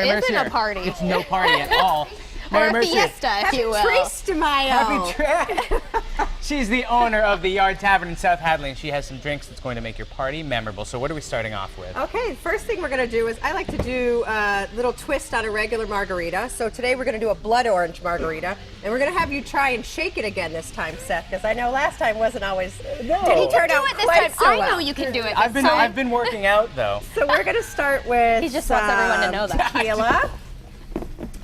Isn't a party. It's no party at all. Or a Mercier. fiesta, if you will. Happy de Mayo. She's the owner of the Yard Tavern in South Hadley, and she has some drinks that's going to make your party memorable. So what are we starting off with? Okay, first thing we're going to do is I like to do a little twist on a regular margarita. So today we're going to do a blood orange margarita, and we're going to have you try and shake it again this time, Seth, because I know last time wasn't always. No. Did he turn out Do it this quite time. so I well? know you can do it this I've time. been working out though. So we're going to start with He just wants everyone to know that. tequila.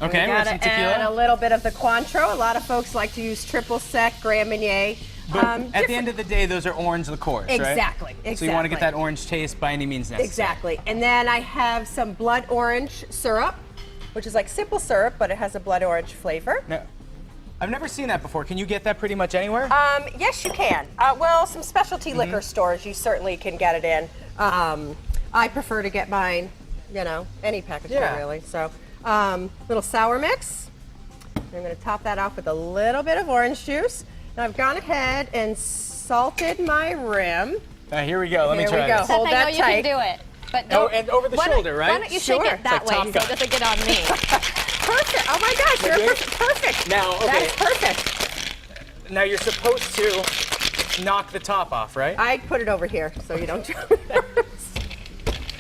Okay, we have some Gotta add a tequila. little bit of the Cointreau. A lot of folks like to use triple sec, Grand Marnier. But at the end of the day, those are orange liqueurs, right? Exactly. So you want to get that orange taste by any means necessary. Exactly. And then I have some blood orange syrup, which is like simple syrup, but it has a blood orange flavor. No, I've never seen that before. Can you get that pretty much anywhere? Yes, you can. Well, some specialty liquor stores, you certainly can get it in. I prefer to get mine, you know, any package Yeah. really. So, little sour mix. I'm going to top that off with a little bit of orange juice. Now I've gone ahead and salted my rim. Here we go. Let me Here we try go. this. Hold I know that you tight. can do it. But Oh, don't, and over the shoulder, right? Why don't you Sure. shake it that It's like way Top so Gun. it doesn't get on me? Perfect. Oh my gosh, Ready? you're perfect. Now, That okay. is perfect. Now you're supposed to knock the top off, right? I put it over here so you don't.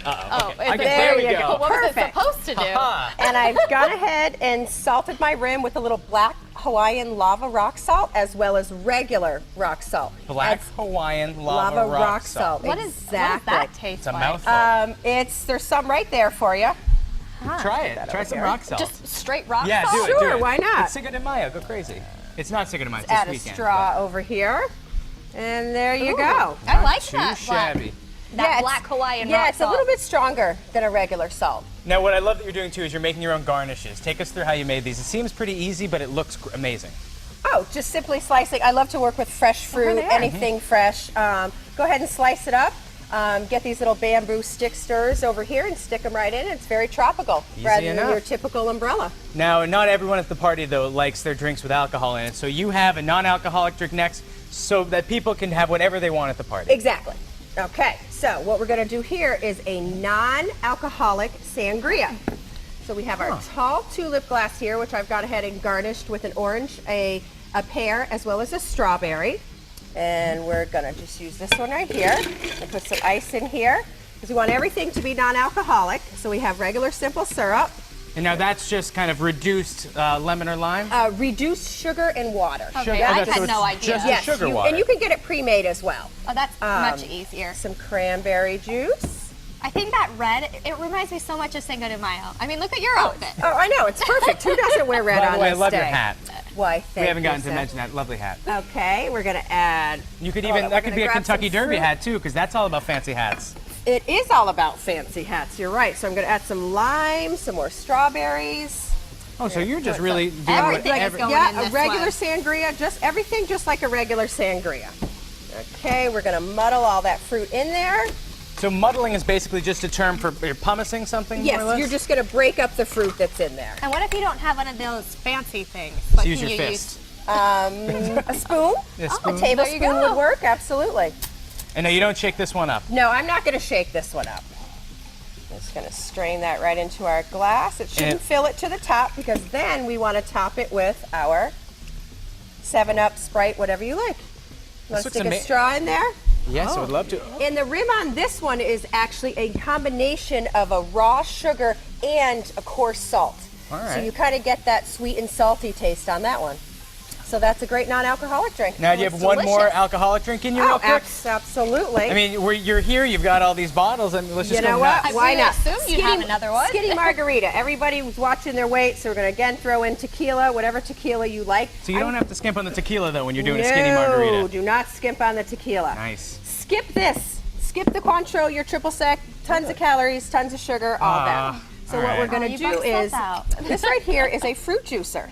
Oh, Okay. There There we you go. go. What was it Perfect. supposed to do? Ah. And I've gone ahead and salted my rim with a little black Hawaiian lava rock salt as well as regular rock salt. Black Hawaiian lava rock salt. What does Exactly. that taste It's a like? mouthful. There's some right there for you. Try it. Try over some here. rock salt. Just straight rock Yeah, salt? do it. Sure, do it. why not? It's Cinco de Mayo. Go crazy. It's not Cinco de Mayo. It's Add a this weekend. straw over here. And there you Ooh, go. I like Too that. shabby. That Yeah, black Hawaiian Yeah, rock it's a little salt. bit stronger than a regular salt. Now, what I love that you're doing too is you're making your own garnishes. Take us through how you made these. It seems pretty easy, but it looks amazing. Oh, just simply slicing. I love to work with fresh fruit, they are. anything fresh. Go ahead and slice it up. Get these little bamboo stick stirrers over here and stick them right in. It's very tropical Easy rather enough. than your typical umbrella. Now, not everyone at the party, though, likes their drinks with alcohol in it. So you have a non-alcoholic drink next so that people can have whatever they want at the party. Exactly. Okay, so what we're going to do here is a non-alcoholic sangria. So we have our tall tulip glass here, which I've gone ahead and garnished with an orange, a pear, as well as a strawberry. And we're going to just use this one right here and put some ice in here because we want everything to be non-alcoholic. So we have regular simple syrup, And now that's just kind of reduced lemon or lime? reduced sugar and water. Okay, Sugar- I okay, had so no it's idea. just Yes, sugar water. and you can get it pre-made as well. Oh, that's much easier. Some cranberry juice. I think that red, it reminds me so much of Cinco de Mayo. I mean, look at your outfit. Oh, I know, it's perfect. Who doesn't wear red By on the way, I this love day? your hat. Why, thank We haven't gotten you, to Seth. mention that lovely hat. Okay, we're gonna add. You could Hold even, on, that we're could gonna be a grab Kentucky some Derby fruit. hat too, because that's all about fancy hats. It is all about fancy hats. You're right. So I'm gonna add some lime, some more strawberries. Oh, so you're just really doing Everything whatever. is going yeah, in a this regular one. sangria, just everything just like a regular sangria. Okay, we're gonna muddle all that fruit in there. So muddling is basically just a term for you're pumicing something, more or Yes, less? you're just gonna break up the fruit that's in there. And what if you don't have one of those fancy things? Just What use can your you fist. A spoon? A A spoon. tablespoon There you go. would work, absolutely. And now you don't shake this one up. No, I'm not gonna shake this one up. I'm just gonna strain that right into our glass. It shouldn't And- fill it to the top because then we want to top it with our 7-Up, Sprite, whatever you like. Want to looks stick a ama- straw in there? Yes, I would love to. And the rim on this one is actually a combination of a raw sugar and a coarse salt. All So right. you kind of get that sweet and salty taste on that one. So that's a great non-alcoholic drink. Now, do you have Looks one more delicious. alcoholic drink in you real Oh, quick? absolutely. I mean, you're here, you've got all these bottles, and let's just You know go what? nuts. Why really not? assumed you'd have another one. Skinny margarita. Everybody was watching their weight, so we're going to again throw in tequila, whatever tequila you like. So you don't have to skimp on the tequila, though, when you're doing no, a skinny margarita. do not skimp on the tequila. Nice. Skip this. Skip the Cointreau, your triple sec, tons of calories, tons of sugar, all that. So all what right. we're going Oh, to you do brought is, stuff out. this right here is a fruit juicer.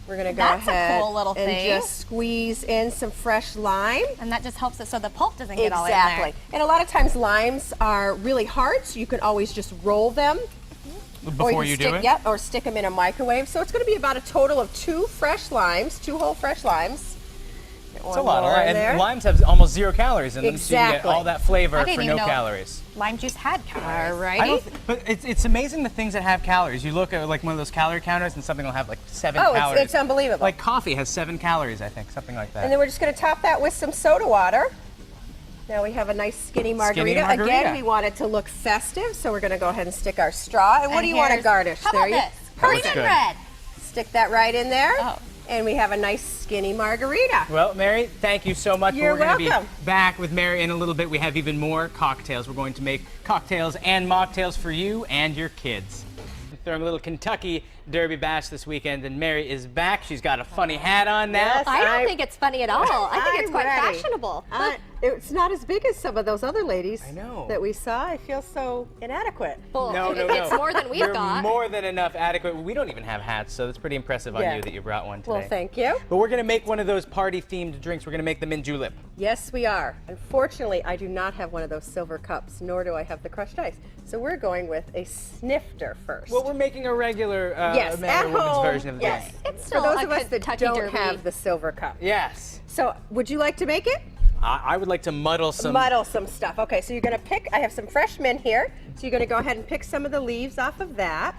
We're going to go That's a ahead cool little and thing. just squeeze in some fresh lime. And that just helps it so the pulp doesn't get all in Exactly. there. And a lot of times limes are really hard, so you can always just roll them. Before you do it? Yep, or stick them in a microwave. So it's going to be about a total of 2 fresh limes, 2 whole fresh limes. It's a lot of lime. And limes have almost 0 calories in them, so you can get all that flavor for no calories. Lime juice had calories. All righty. But it's amazing the things that have calories. You look at like one of those calorie counters and something will have like 7 calories. It's unbelievable. Like coffee has 7 calories, I think, something like that. And then we're just going to top that with some soda water. Now we have a nice skinny margarita. Again, we want it to look festive, so we're going to go ahead and stick our straw. And what do you want to garnish? How about this? Persian red. Stick that right in there. Oh. And we have a nice skinny margarita. Well, Mary, thank you so much. You're welcome. We're going to be back with Mary in a little bit. We have even more cocktails. We're going to make cocktails and mocktails for you and your kids. Throwing a little Kentucky Derby bash this weekend, and Mary is back. She's got a funny hat on now. Yes, I don't think it's funny at all. I think it's quite fashionable. It's not as big as some of those other ladies know. that we saw. I feel so inadequate. Well, No. it's more than we've You're got. more than enough adequate. We don't even have hats, so that's pretty impressive on you that you brought one today. Well, thank you. But we're going to make one of those party-themed drinks. We're going to make them in julep. Yes, we are. Unfortunately, I do not have one of those silver cups, nor do I have the crushed ice. So we're going with a snifter first. Well, we're making a regular yes, man at or woman's home, version of the yes. drink. It's still For those a of us that Kentucky don't Derby. have the silver cup. Yes. So, would you like to make it? I would like to muddle some. Muddle some stuff. Okay, so you're going to pick, I have some fresh mint here. So you're going to go ahead and pick some of the leaves off of that.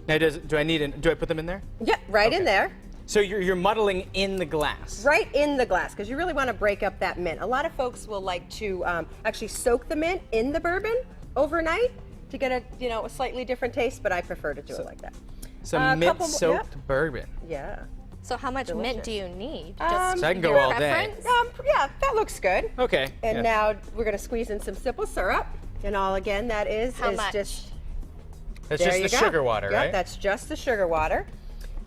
Now, do I put them in there? Yep, right in there. So you're muddling in the glass. Right in the glass, because you really want to break up that mint. A lot of folks will like to actually soak the mint in the bourbon overnight to get a slightly different taste, but I prefer to do it like that. Some mint-soaked bourbon. Yeah. So how much mint do you need? So I can go all day. Yeah, that looks good. Okay. And now we're going to squeeze in some simple syrup. And all again, that is How much? just That's there just you the go. sugar water, Yep, right? that's just the sugar water.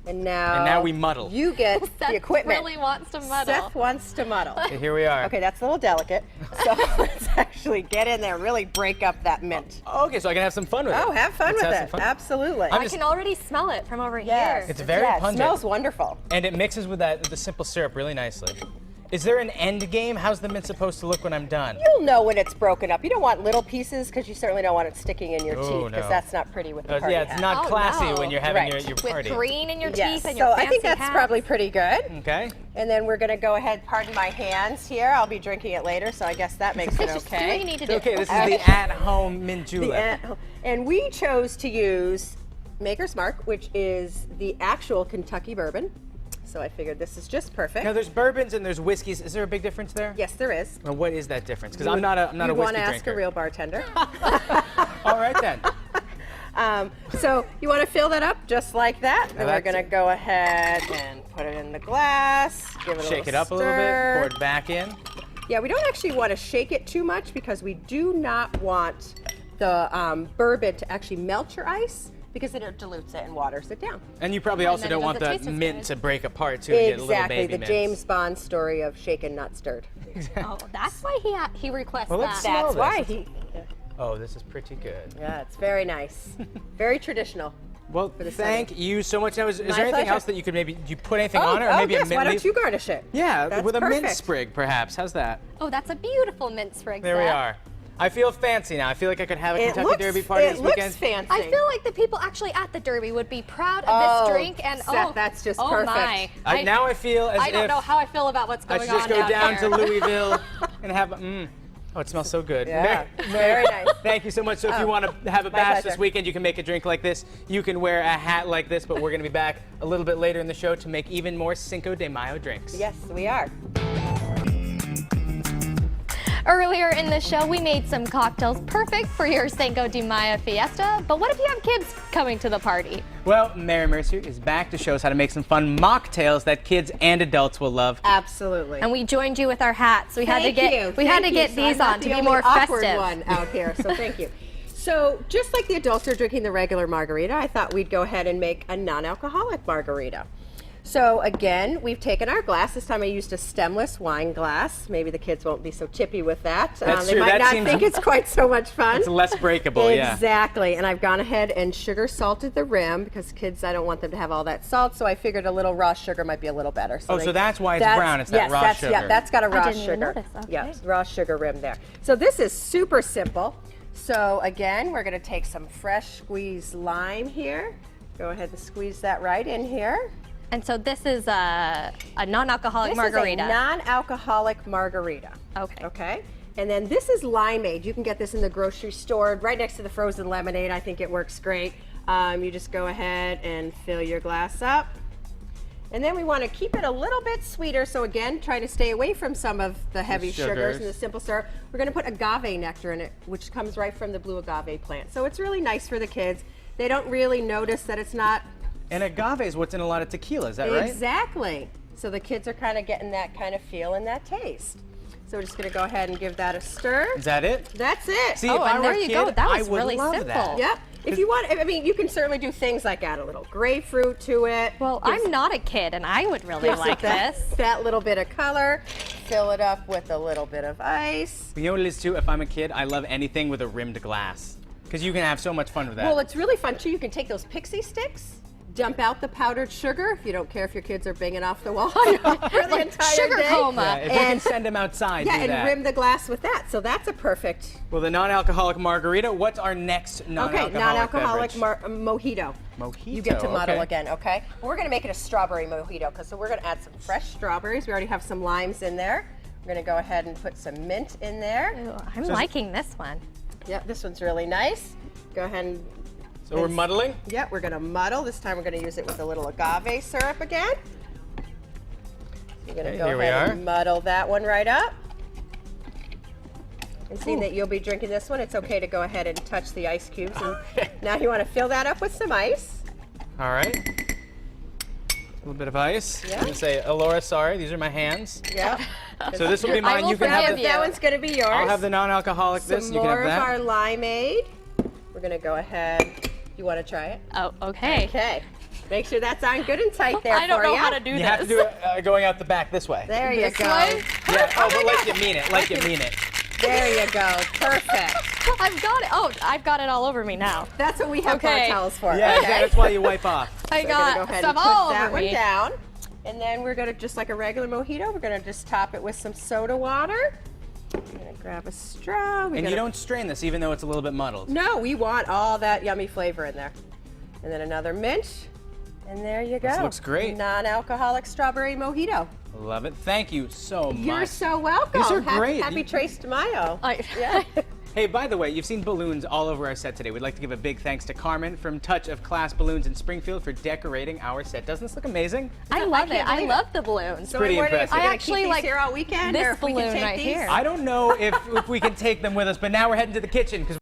And now we muddle. You get Seth the equipment. really wants to muddle. Seth wants to muddle. Okay, here we are. Okay, that's a little delicate. So let's actually get in there, really break up that mint. Okay, so I can have some fun with it. Oh, have fun Let's with have it. some fun. Absolutely. I can already smell it from over Yes. here. It's very It pungent. smells wonderful. And it mixes with the simple syrup really nicely. Is there an end game? How's the mint supposed to look when I'm done? You'll know when it's broken up. You don't want little pieces because you certainly don't want it sticking in your teeth because no. that's not pretty with the party Yeah, it's hat. not Oh, classy no. when you're having Right. your With party. green in your Yes, teeth and your so fancy I think that's hats. probably pretty good. Okay. And then we're going to go ahead, pardon my hands here. I'll be drinking it later, so I guess that makes it Just do what you okay. need to do. Okay, this is the at-home mint julep. And we chose to use Maker's Mark, which is the actual Kentucky bourbon. So I figured this is just perfect. Now there's bourbons and there's whiskeys. Is there a big difference there? Yes, there is. Now, what is that difference? Because I'm not a you whiskey want to drinker. ask a real bartender. All right then. So you want to fill that up just like that. Then we're that's going to go ahead and put it in the glass. Give it a Shake it little up a little bit. stir. Pour it back in. Yeah, we don't actually want to shake it too much because we do not want the bourbon to actually melt your ice because it dilutes it and waters it down. And you probably also then don't it want doesn't the taste as mint good. to break apart too. And get little Exactly, baby the mints. James Bond story of shaken, not stirred. Oh, that's why he requests Well, let's that. smell That's this. why he. Oh, this is pretty good. Yeah, it's very nice, very traditional. Well, the thank you so much. Now, is there anything pleasure. else that you could maybe, do you put anything on it? Or maybe yes, a mint why don't leaf? you garnish it? Yeah, That's with a mint perfect. sprig, perhaps. How's that? Oh, that's a beautiful mint sprig. There we Seth. are. I feel fancy now. I feel like I could have a It Kentucky looks, Derby party it this looks weekend. fancy. I feel like the people actually at the Derby would be proud of this drink, and Seth, that's just oh perfect. my! Now I feel as I if don't know how I feel about what's I going should just on go down here. to Louisville and have oh, it smells so good. Yeah, very nice. Thank you so much. So if you want to have a my bash this pleasure. weekend, you can make a drink like this. You can wear a hat like this, but we're going to be back a little bit later in the show to make even more Cinco de Mayo drinks. Yes, we are. Earlier in the show, we made some cocktails perfect for your Cinco de Mayo fiesta. But what if you have kids coming to the party? Well, Mary Mercier is back to show us how to make some fun mocktails that kids and adults will love. Absolutely. And we joined you with our hats. We had to Thank you. get So these I'm not on to the be only more awkward festive. one out here, so thank you. So just like the adults are drinking the regular margarita, I thought we'd go ahead and make a non-alcoholic margarita. So again, we've taken our glass. This time I used a stemless wine glass. Maybe the kids won't be so chippy with that. That's They true. might That not seems- think it's quite so much fun. It's less breakable, yeah. Exactly. And I've gone ahead and sugar salted the rim because kids, I don't want them to have all that salt. So I figured a little raw sugar might be a little better. So that's why it's brown. It's that yes, raw sugar. Yeah, that's got a raw didn't even sugar. notice. Okay. Yeah, raw sugar rim there. So this is super simple. So again, we're going to take some fresh squeezed lime here. Go ahead and squeeze that right in here. And so this is a non-alcoholic margarita. This is a non-alcoholic margarita. Okay. Okay. And then this is limeade. You can get this in the grocery store right next to the frozen lemonade. I think it works great. You just go ahead and fill your glass up. And then we want to keep it a little bit sweeter. So again, try to stay away from some of the heavy sugars and the simple syrup. We're going to put agave nectar in it, which comes right from the blue agave plant. So it's really nice for the kids. They don't really notice that it's not. And agave is what's in a lot of tequila, is that right? Exactly. So the kids are kind of getting that kind of feel and that taste. So we're just going to go ahead and give that a stir. Is that it? That's it. See, Oh, if I and were there a you kid, go. That I was would really love simple. that. Yep. If you want, I mean, you can certainly do things like add a little grapefruit to it. Well, I'm not a kid, and I would really Gives it like that, this. that little bit of color. Fill it up with a little bit of ice. You know what it is too? If I'm a kid, I love anything with a rimmed glass. Because you can have so much fun with that. Well, it's really fun too. You can take those pixie sticks, dump out the powdered sugar. If you don't care if your kids are banging off the wall for the entire Sugar day. coma. yeah, if we can send them outside, Yeah, do and that. rim the glass with that. So that's a perfect. Well, the non-alcoholic margarita. What's our next non-alcoholic Okay, non-alcoholic beverage? Mojito. Mojito. You get to muddle okay. again, okay? We're gonna make it a strawberry mojito because we're gonna add some fresh strawberries. We already have some limes in there. We're gonna go ahead and put some mint in there. Ooh, I'm liking this one. Yep, this one's really nice. Go ahead and. So we're muddling? Yep, we're gonna muddle. This time we're gonna use it with a little agave syrup again. You're gonna Okay, go here we ahead are. and muddle that one right up. And seeing that you'll be drinking this one, it's okay to go ahead and touch the ice cubes. And now you want to fill that up with some ice. All right. A little bit of ice. Yeah. I'm gonna say, Alora, sorry, these are my hands. Yep. So this will be mine. will You can have forgive the. you. That one's gonna be yours. I'll have the non-alcoholic. some This you can more have of our that. limeade. We're gonna go ahead. You want to try it? Oh, okay. Okay. Make sure that's on good and tight there I don't for know you. how to do You this. have to do it going out the back this way. There you This go. way? Yeah. Oh, my but like God. you mean it. Like you mean it. There you go. Perfect. I've got it. Oh, I've got it all over me now. That's what we have bar Okay. towels for. Yeah, okay? that's why you wipe off. I So we're gonna got go ahead some and put all that over one me. down. And then we're gonna, just like a regular mojito, we're gonna just top it with some soda water. I'm gonna grab a straw. And you don't strain this, even though it's a little bit muddled. No, we want all that yummy flavor in there. And then another mint. And there you go. This looks great. Non-alcoholic strawberry mojito. Love it. Thank you so much. You're so welcome. These are great. Happy Trace de Mayo. Yeah. Hey, by the way, you've seen balloons all over our set today. We'd like to give a big thanks to Carmen from Touch of Class Balloons in Springfield for decorating our set. Doesn't this look amazing? I love it. can't I believe love the balloons. So pretty I'm wondering if impressive. you're I gonna actually keep like these here all weekend, this or if we can balloon take right these. here. I don't know if we can take them with us, but now we're heading to the kitchen because